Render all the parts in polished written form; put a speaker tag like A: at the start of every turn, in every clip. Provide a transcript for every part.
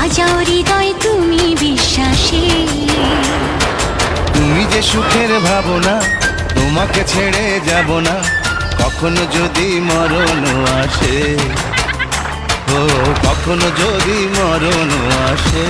A: সাজাও হৃদয় তুমি বিশ্বাসে।
B: তুমি যে সুখের ভাবনা, তোমাকে ছেড়ে যাব না কখনো যদি মরণ আসে। ও কখনো যদি মরণ আসে।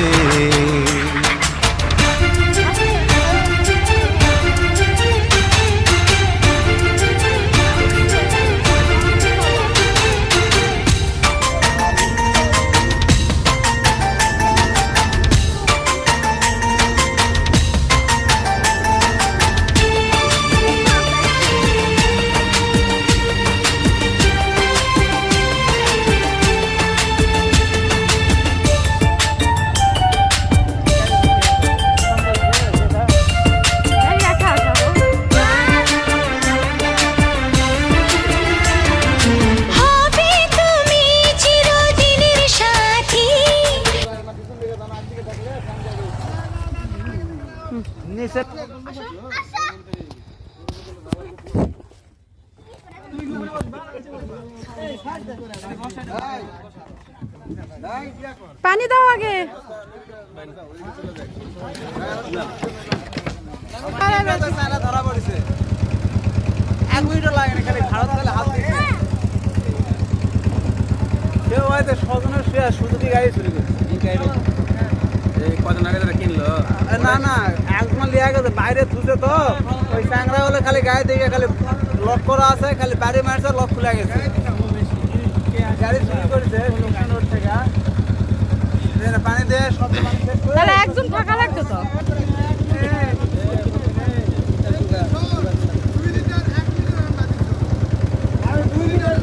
C: পানি দাও আগে।
D: ধরা পড়েছে 1 মিনিটও লাগে না, খালি ভারত গেলে হাত দিচ্ছে। কেউ হয়তো স্বজনের সুযোগী গাড়ি চুরি করছে। কজন আগে কিনলো? না না, একজন লিয়া গেছে বাইরে থুছে তো ওই চাংরা হলে খালি গায়ে দিকে খালি লক করা আছে, খালি বাড়ি মারছে, লক খুলে গেছে। গাড়ি চুরি করেছে রোড থেকে। পানি দিয়ে সব পানি শেষ করে
C: তাহলে একজন থাকা লাগতো তো।
D: আমি 2 লিটার